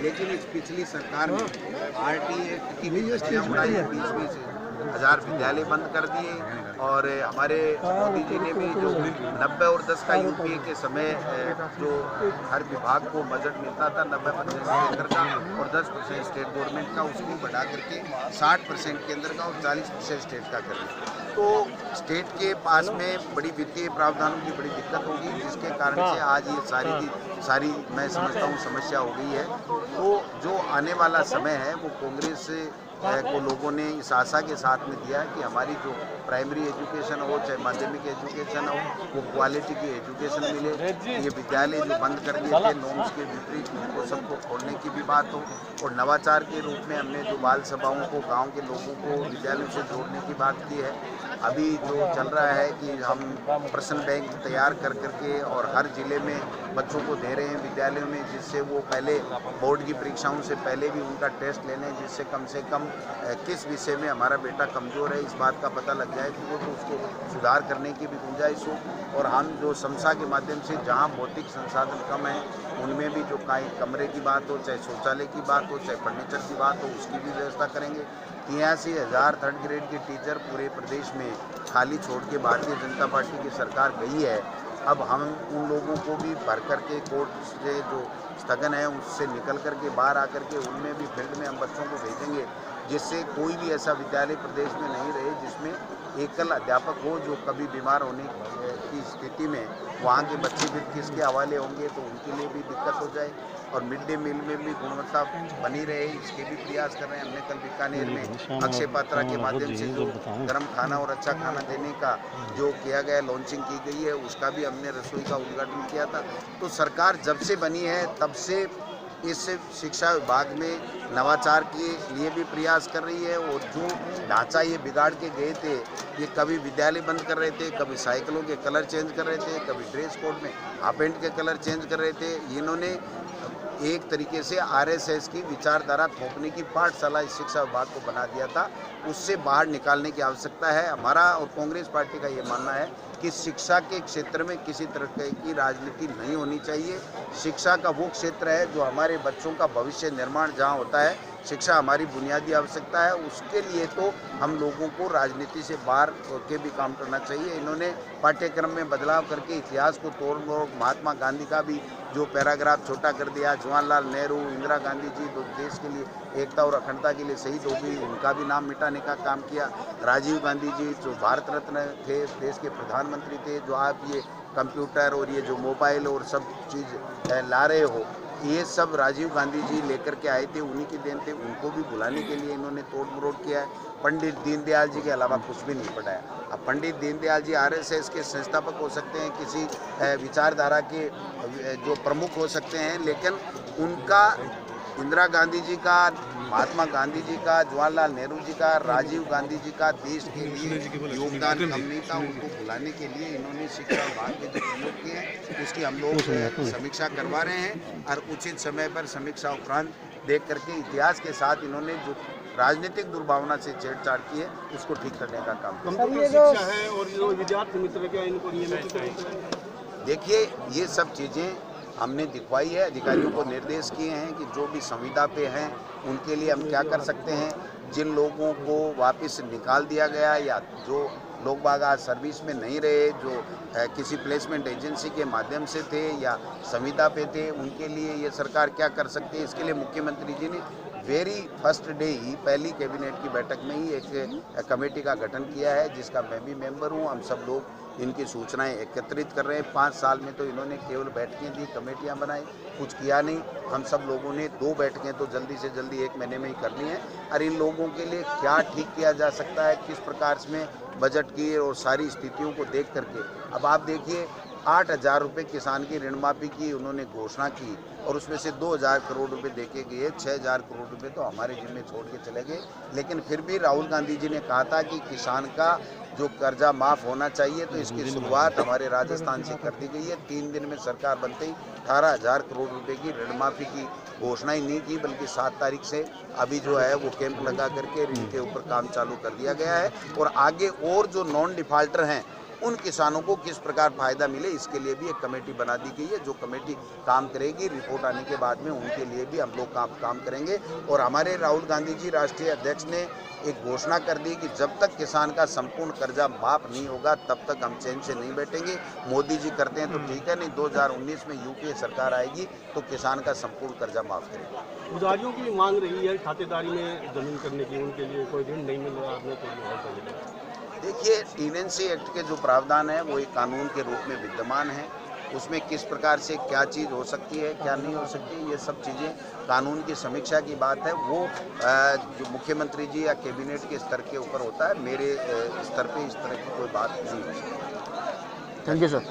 लेकिन इस पिछली सरकार में RTA की भी बढ़ाई, 20-20 हज़ार विद्यालय बंद कर दिए। और हमारे मोदी जी ने भी जो 90 और 10 का UPA के समय जो हर विभाग को बजट मिलता था 90% केंद्र का और 10% स्टेट गवर्नमेंट का, उसको बढ़ा करके 60% केंद्र का और 40% स्टेट का कर दिया। तो स्टेट के पास में बड़ी वित्तीय प्रावधानों की बड़ी दिक्कत होगी, जिसके कारण से आज ये सारी की सारी मैं समझता हूँ समस्या हो गई है। तो जो आने वाला समय है वो कांग्रेस को लोगों ने इस आशा के साथ में दिया है कि हमारी जो प्राइमरी एजुकेशन हो चाहे माध्यमिक एजुकेशन हो वो क्वालिटी की एजुकेशन मिले। ये विद्यालय जो बंद कर दिए थे नॉर्म्स के विपरीत, उनको सबको खोलने की भी बात हो। और नवाचार के रूप में हमने जो बाल सभाओं को गांव के लोगों को विद्यालयों से जोड़ने की बात की है। अभी जो चल रहा है कि हम प्रश्न बैंक तैयार कर करके और हर जिले में बच्चों को दे रहे हैं विद्यालयों में, जिससे वो पहले बोर्ड की परीक्षाओं से पहले भी उनका टेस्ट लेने, जिससे कम से कम किस विषय में हमारा बेटा कमज़ोर है इस बात का पता लग जाए, तो उसको सुधार करने की भी गुंजाइश हो। और हम जो समसा के माध्यम से जहाँ भौतिक संसाधन कम है उनमें भी जो कमरे की बात हो, चाहे शौचालय की बात हो, चाहे फर्नीचर की बात हो, उसकी भी व्यवस्था करेंगे। 83,000 थर्ड ग्रेड के टीचर पूरे प्रदेश में खाली छोड़ के भारतीय जनता पार्टी की सरकार गई है। अब हम उन लोगों को भी भर करके कोर्ट से जो स्थगन है उससे निकल करके बाहर आकर के उनमें भी फील्ड में हम बच्चों को भेजेंगे, जिससे कोई भी ऐसा विद्यालय प्रदेश में नहीं रहे जिसमें एकल अध्यापक हो जो कभी बीमार होने की स्थिति में वहाँ के बच्चे फिर किसके हवाले होंगे, तो उनके लिए भी दिक्कत हो जाए। और मिड डे मील में भी गुणवत्ता बनी रहे, इसके भी प्रयास कर रहे हैं। हमने कल बीकानेर में अक्षय पात्रा के माध्यम से जो गर्म खाना और अच्छा खाना देने का जो किया गया लॉन्चिंग की गई है, उसका भी हमने रसोई का उद्घाटन किया था। तो सरकार जब से बनी है तब से इस शिक्षा विभाग में नवाचार के लिए भी प्रयास कर रही है। और जो ढांचा ये बिगाड़ के गए थे, ये कभी विद्यालय बंद कर रहे थे, कभी साइकिलों के कलर चेंज कर रहे थे, कभी ड्रेस कोड में हाफ पैंट के कलर चेंज कर रहे थे। इन्होंने एक तरीके से RSS की विचारधारा थोपने की पाठशाला इस शिक्षा विभाग को बना दिया था, उससे बाहर निकालने की आवश्यकता है। हमारा और कांग्रेस पार्टी का ये मानना है कि शिक्षा के क्षेत्र में किसी तरह की राजनीति नहीं होनी चाहिए। शिक्षा का वो क्षेत्र है जो हमारे बच्चों का भविष्य निर्माण जहाँ होता है, शिक्षा हमारी बुनियादी आवश्यकता है। उसके लिए तो हम लोगों को राजनीति से बाहर के भी काम करना चाहिए। इन्होंने पाठ्यक्रम में बदलाव करके इतिहास को तोड़ मोड़, महात्मा गांधी का भी जो पैराग्राफ छोटा कर दिया, जवाहरलाल नेहरू, इंदिरा गांधी जी जो देश के लिए एकता और अखंडता के लिए शहीद हो गई, उनका भी नाम मिटाने का काम किया। राजीव गांधी जी जो भारत रत्न थे, देश के प्रधानमंत्री थे, जो आप ये कंप्यूटर और ये जो मोबाइल और सब चीज़ ला रहे हो, ये सब राजीव गांधी जी लेकर के आए थे, उन्हीं की देन थे। उनको भी बुलाने के लिए इन्होंने तोड़ मरोड़ किया है। पंडित दीनदयाल जी के अलावा कुछ भी नहीं पढ़ाया। अब पंडित दीनदयाल जी RSS के संस्थापक हो सकते हैं, किसी विचारधारा के जो प्रमुख हो सकते हैं, लेकिन उनका इंदिरा गांधी जी का, महात्मा गांधी जी का, जवाहरलाल नेहरू जी का, राजीव गांधी जी का देश के लिए योगदान कम नहीं था। उनको बुलाने के लिए इन्होंने शिक्षा विभाग के जो प्रमुख किए हैं उसकी हम लोग समीक्षा करवा रहे हैं। और उचित समय पर समीक्षा उपरांत देख करके इतिहास के साथ इन्होंने जो राजनीतिक दुर्भावना से छेड़छाड़ की है उसको ठीक करने का काम शिक्षा है और जो विद्यार्थी मित्र क्या इनको देखिए, ये सब चीज़ें हमने दिखवाई है, अधिकारियों को निर्देश किए हैं कि जो भी संविदा पे हैं उनके लिए हम क्या कर सकते हैं। जिन लोगों को वापस निकाल दिया गया या जो लोग बाग आज सर्विस में नहीं रहे, जो किसी प्लेसमेंट एजेंसी के माध्यम से थे या संविदा पे थे, उनके लिए ये सरकार क्या कर सकती है। इसके लिए मुख्यमंत्री जी ने वेरी फर्स्ट डे ही पहली कैबिनेट की बैठक में ही एक कमेटी का गठन किया है, जिसका मैं भी मेंबर हूँ। हम सब लोग इनकी सूचनाएं एकत्रित कर रहे हैं। 5 साल में तो इन्होंने केवल बैठकें दी, कमेटियां बनाई, कुछ किया नहीं। हम सब लोगों ने 2 बैठकें तो जल्दी से जल्दी 1 महीने में ही करनी है। और इन लोगों के लिए क्या ठीक किया जा सकता है, किस प्रकार से बजट की और सारी स्थितियों को देख करके अब आप देखिए 8,000 रुपये किसान की ऋण माफी की उन्होंने घोषणा की और उसमें से 2,000 करोड़ रुपए देके गए, 6,000 करोड़ रुपए तो हमारे जिम्मे छोड़ के चले गए। लेकिन फिर भी राहुल गांधी जी ने कहा था कि किसान का जो कर्जा माफ़ होना चाहिए, तो इसकी शुरुआत हमारे राजस्थान से कर दी गई है। 3 दिन में सरकार बनते ही 18,000 करोड़ रुपए की ऋण माफ़ी की घोषणा ही नहीं की, बल्कि 7 तारीख से अभी जो है वो कैंप लगा करके ऋण के ऊपर काम चालू कर दिया गया है। और आगे और जो नॉन डिफाल्टर हैं उन किसानों को किस प्रकार फायदा मिले, इसके लिए भी एक कमेटी बना दी गई है। जो कमेटी काम करेगी, रिपोर्ट आने के बाद में उनके लिए भी हम लोग काम करेंगे। और हमारे राहुल गांधी जी राष्ट्रीय अध्यक्ष ने एक घोषणा कर दी कि जब तक किसान का संपूर्ण कर्जा माफ नहीं होगा तब तक हम चैन से नहीं बैठेंगे। मोदी जी करते हैं तो ठीक है, नहीं 2019 में यूपीए सरकार आएगी तो किसान का संपूर्ण कर्जा माफ करेगी। पुजारियों की मांग रही है खातेदारी में जमीन करने की, उनके लिए कोई ऋण नहीं मिल रहा है। देखिए, टीनेंसी एक्ट के जो प्रावधान है वो एक कानून के रूप में विद्यमान है। उसमें किस प्रकार से क्या चीज़ हो सकती है, क्या नहीं हो सकती, ये सब चीज़ें कानून की समीक्षा की बात है। वो जो मुख्यमंत्री जी या कैबिनेट के स्तर के ऊपर होता है। मेरे स्तर पे इस तरह की कोई बात नहीं हो सकती। Thank you sir.